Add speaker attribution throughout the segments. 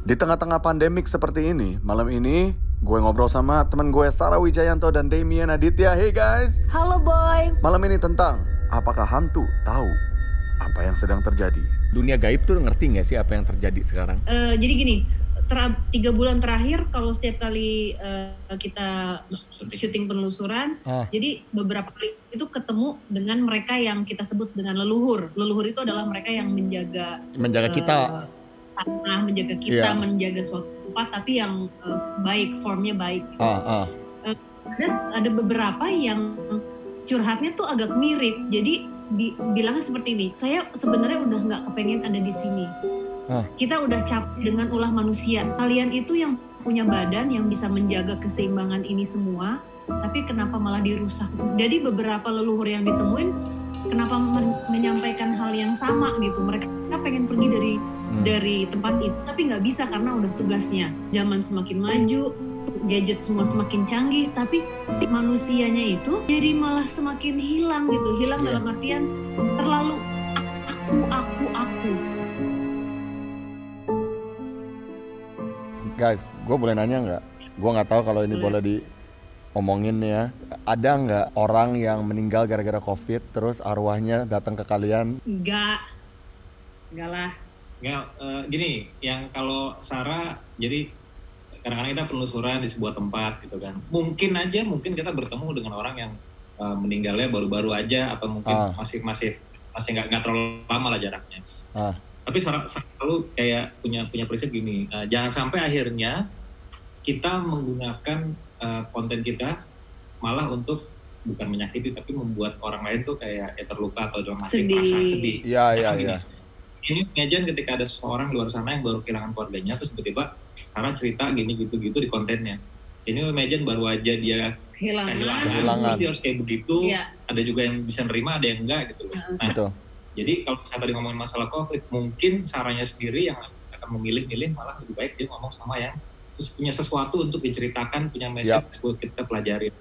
Speaker 1: Di tengah-tengah pandemik seperti ini, malam ini gue ngobrol sama teman gue Sarah Wijayanto dan Damian Aditya. Hey guys.
Speaker 2: Halo boy.
Speaker 1: Malam ini tentang apakah hantu tahu apa yang sedang terjadi?
Speaker 3: Dunia gaib tuh ngerti nggak sih apa yang terjadi sekarang?
Speaker 2: Jadi gini, 3 bulan terakhir kalau setiap kali kita syuting penelusuran, jadi beberapa kali itu ketemu dengan mereka yang kita sebut dengan leluhur. Leluhur itu adalah mereka yang menjaga
Speaker 3: kita.
Speaker 2: Tanah, menjaga kita, menjaga suatu tempat, tapi yang baik, formnya baik. Ada beberapa yang curhatnya tuh agak mirip. Jadi bilangnya seperti ini, saya sebenarnya udah nggak kepengen ada di sini. Kita udah capek dengan ulah manusia. Kalian itu yang punya badan yang bisa menjaga keseimbangan ini semua, tapi kenapa malah dirusak? Jadi beberapa leluhur yang ditemuin, kenapa menyampaikan hal yang sama gitu. Mereka pengen pergi dari tempat itu, tapi nggak bisa karena udah tugasnya. Zaman semakin maju, gadget semua semakin canggih, tapi manusianya itu jadi malah semakin hilang gitu. Hilang dalam artian terlalu aku.
Speaker 1: Guys, gue boleh nanya nggak? Gue nggak tahu kalau ini boleh diomongin ya. Ada nggak orang yang meninggal gara-gara COVID terus arwahnya datang ke kalian?
Speaker 2: Enggak lah.
Speaker 4: Nggak, gini, yang kalau Sarah, jadi kadang-kadang kita penelusuran di sebuah tempat gitu kan. Mungkin kita bertemu dengan orang yang meninggalnya baru-baru aja atau mungkin masih nggak terlalu lama lah jaraknya. Tapi Sarah selalu kayak punya prinsip gini, jangan sampai akhirnya kita menggunakan konten kita malah untuk bukan menyakiti tapi membuat orang lain tuh kayak terluka atau dalam hati perasaan sedih.
Speaker 1: Iya.
Speaker 4: Ini imagine ketika ada seseorang di luar sana yang baru kehilangan keluarganya terus tiba-tiba Sarah cerita gini gitu di kontennya. Ini imagine baru aja dia kehilangan terus dia harus kayak begitu. Ada juga yang bisa nerima, ada yang enggak gitu loh.
Speaker 1: Betul.
Speaker 4: Jadi kalau kita tadi ngomongin masalah COVID, mungkin Sarahnya sendiri yang akan memilih malah lebih baik dia ngomong sama yang terus punya sesuatu untuk diceritakan, punya message buat kita pelajari.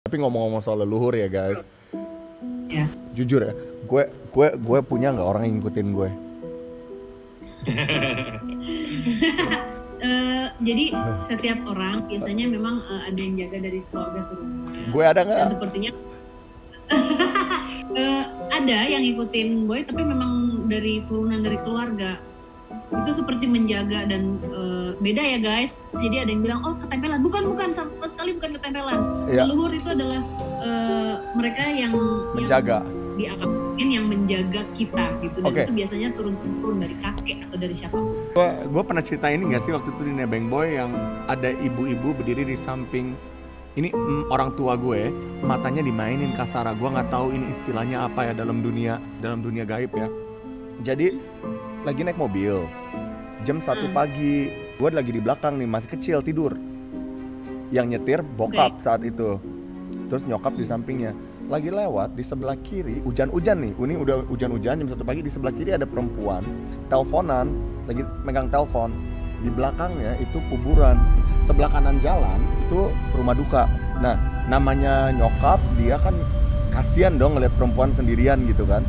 Speaker 1: Tapi ngomong-ngomong soal leluhur ya guys.
Speaker 2: Ya.
Speaker 1: Jujur ya, gue punya nggak orang yang ngikutin gue?
Speaker 2: Jadi setiap orang biasanya memang ada yang jaga dari keluarga turunan.
Speaker 1: Gue ada nggak?
Speaker 2: Dan sepertinya ada yang ngikutin boy, tapi memang dari turunan dari keluarga. Itu seperti menjaga dan beda ya guys. Jadi ada yang bilang ketempelan, bukan sama sekali bukan ketempelan. Leluhur itu adalah mereka yang
Speaker 1: menjaga,
Speaker 2: diakalkan yang menjaga kita gitu. Dan itu biasanya turun dari kakek atau dari siapapun.
Speaker 3: Gue pernah cerita ini nggak sih waktu itu di Nebeng Boy yang ada ibu-ibu berdiri di samping. Ini orang tua gue, matanya dimainin kasara. Gue nggak tahu ini istilahnya apa ya dalam dunia gaib ya. Jadi lagi naik mobil jam 1 pagi, gue lagi di belakang nih, masih kecil tidur. Yang nyetir bokap saat itu. Terus nyokap di sampingnya. Lagi lewat di sebelah kiri, hujan-hujan nih. Ini udah hujan-hujan jam 1 pagi, di sebelah kiri ada perempuan teleponan, lagi megang telepon. Di belakangnya itu kuburan. Sebelah kanan jalan itu rumah duka. Nah, namanya nyokap, dia kan kasihan dong ngeliat perempuan sendirian gitu kan.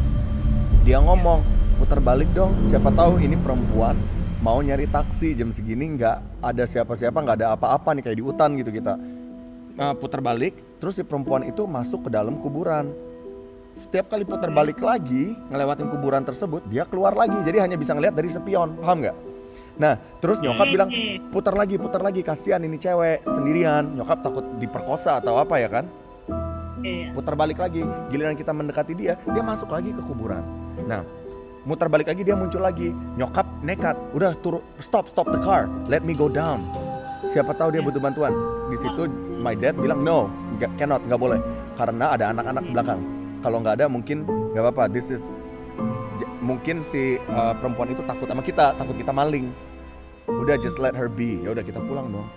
Speaker 3: Dia ngomong, putar balik dong, siapa tahu ini perempuan mau nyari taksi jam segini, nggak ada siapa-siapa, nggak ada apa-apa nih, kayak di hutan gitu kita. Putar balik, terus si perempuan itu masuk ke dalam kuburan. Setiap kali putar balik lagi ngelewatin kuburan tersebut, dia keluar lagi, jadi hanya bisa ngeliat dari spion, paham nggak? Nah, terus nyokap bilang putar lagi, kasihan ini cewek sendirian, nyokap takut diperkosa atau apa ya kan? Putar balik lagi, giliran kita mendekati dia masuk lagi ke kuburan. Nah, muter balik lagi, dia muncul lagi. Nyokap nekat, udah turun, stop the car, let me go down. Siapa tahu dia butuh bantuan. Di situ my dad bilang nggak boleh, karena ada anak-anak belakang. Kalau nggak ada mungkin nggak apa-apa. Mungkin si perempuan itu takut sama kita, takut kita maling. Udah just let her be. Ya udah kita pulang dong.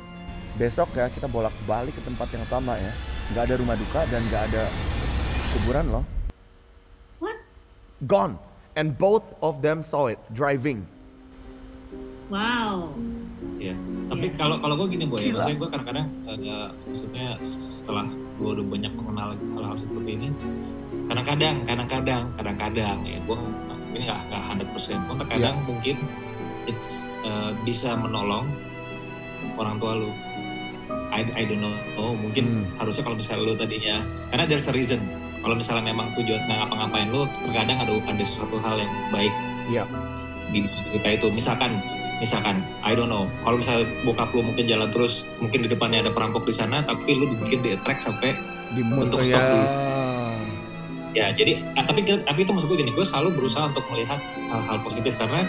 Speaker 3: Besok ya kita bolak-balik ke tempat yang sama ya. Nggak ada rumah duka dan nggak ada kuburan loh.
Speaker 2: What?
Speaker 1: Gone. And both of them saw it driving.
Speaker 2: Wow.
Speaker 4: Iya. Tapi kalau gue gini boy, maksudnya gue kadang-kadang maksudnya setelah gue udah banyak mengenal hal-hal seperti ini, kadang-kadang ya gue ini nggak 100%. Terkadang mungkin it's bisa menolong orang tua lu. I don't know, mungkin harusnya kalau misalnya lu tadinya, karena there's a reason. Kalau misalnya memang tujuan nggak ngapa-ngapain lu, terkadang ada sesuatu hal yang baik di kita itu. Misalkan, I don't know, kalau misalnya bokap lu mungkin jalan terus, mungkin di depannya ada perampok di sana, tapi lu dibikin di-attract sampai untuk stop dulu. Ya, jadi tapi itu maksud gue gini, gue selalu berusaha untuk melihat hal-hal positif, karena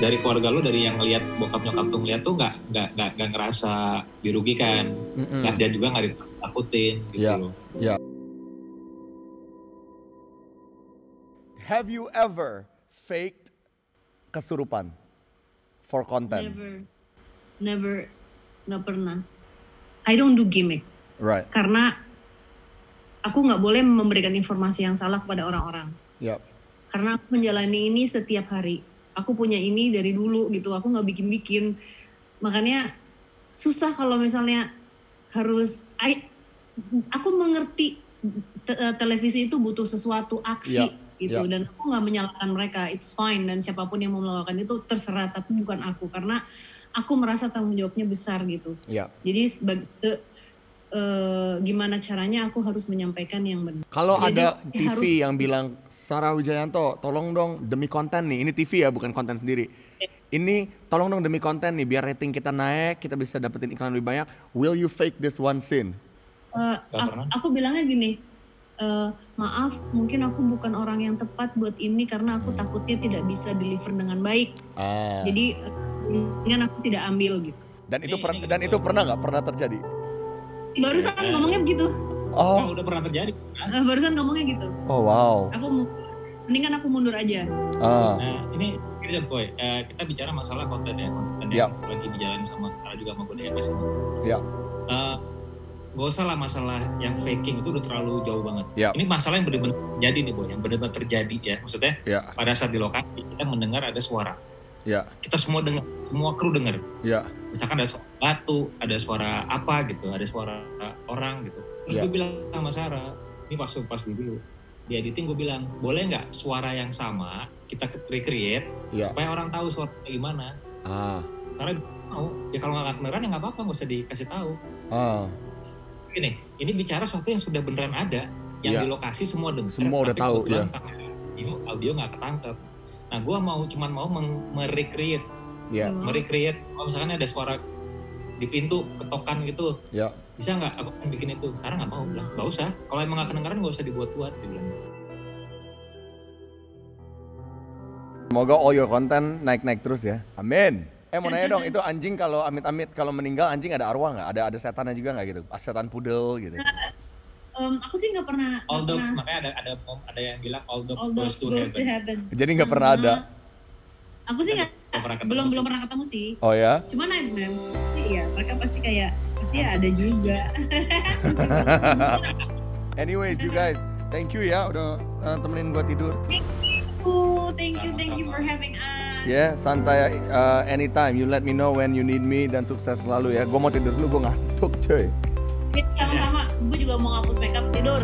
Speaker 4: dari keluarga lu, dari yang ngelihat bokap nyokap tuh ngelihat tuh nggak ngerasa dirugikan, dan juga nggak ditakutin gitu loh.
Speaker 1: Have you ever faked kesurupan for content?
Speaker 2: Never, nggak pernah. I don't do gimmick.
Speaker 1: Right.
Speaker 2: Karena aku nggak boleh memberikan informasi yang salah kepada orang-orang. Karena aku menjalani ini setiap hari. Aku punya ini dari dulu gitu, aku nggak bikin-bikin. Makanya susah kalau misalnya harus, aku mengerti televisi itu butuh sesuatu aksi gitu, dan aku nggak menyalahkan mereka, it's fine, dan siapapun yang mau melakukan itu terserah, tapi bukan aku, karena aku merasa tanggung jawabnya besar gitu. Jadi gimana caranya aku harus menyampaikan yang benar.
Speaker 3: Kalau ada TV yang bilang, Sarah Wijayanto, tolong dong demi konten nih, ini TV ya bukan konten sendiri. Ini tolong dong demi konten nih, biar rating kita naik, kita bisa dapetin iklan lebih banyak. Will you fake this one scene?
Speaker 2: Aku bilangnya gini, maaf, mungkin aku bukan orang yang tepat buat ini karena aku takutnya tidak bisa deliver dengan baik. Jadi dengan aku tidak ambil gitu.
Speaker 1: Dan itu pernah nggak? Pernah terjadi?
Speaker 2: Barusan ngomongnya begitu.
Speaker 4: Udah pernah terjadi.
Speaker 2: Barusan ngomongnya gitu.
Speaker 1: Oh wow.
Speaker 2: Mendingan aku mundur aja.
Speaker 4: Nah ini Boy, kita bicara masalah konten yang lagi dijalani sama Sarah juga sama DMS ini. Gak usah lah masalah yang faking itu udah terlalu jauh banget. Ini masalah yang benar-benar terjadi nih Boy, yang benar-benar terjadi ya. Maksudnya pada saat di lokasi kita mendengar ada suara. Kita semua dengar, semua kru dengar. Misalkan ada suara batu, ada suara apa gitu, ada suara orang gitu. Terus gue bilang sama Sarah, ini pas dulu di editing gue bilang, boleh nggak suara yang sama kita recreate supaya orang tahu suaranya gimana. Karena mau, ya kalau nggak kedengeran ya nggak apa-apa, nggak usah dikasih tahu. Gini, ini bicara sesuatu yang sudah beneran ada, yang di lokasi semua dengar.
Speaker 1: Semua udah tahu ya.
Speaker 4: Ini audio nggak ketangkep. Nah, gue cuman mau merecreate. Merecreate. Kalau misalkan ada suara di pintu ketokan gitu, bisa nggak aku bikin itu? Sarah nggak mau, bilang nggak usah. Kalau emang nggak kedengeran nggak usah dibuat-buat, dia bilang.
Speaker 1: Semoga all your content naik-naik terus ya. Amin. Mau nanya dong, itu anjing kalau amit-amit kalau meninggal anjing ada arwah nggak? Ada setannya juga nggak gitu? Setan pudel gitu?
Speaker 2: Aku sih nggak pernah.
Speaker 4: All dogs, makanya ada yang bilang all dogs goes to heaven.
Speaker 1: Jadi nggak pernah ada.
Speaker 2: Aku sih belum pernah ketemu sih.
Speaker 1: Oh ya?
Speaker 2: Cuman iya, mereka pasti ada juga.
Speaker 1: Anyways, you guys, thank you ya udah temenin gua tidur.
Speaker 2: Thank you for having us.
Speaker 1: Santai, anytime. You let me know when you need me, dan sukses selalu ya. Gua mau tidur dulu, gua ngantuk, coy.
Speaker 2: Sama-sama, gue juga mau ngapus makeup, tidur.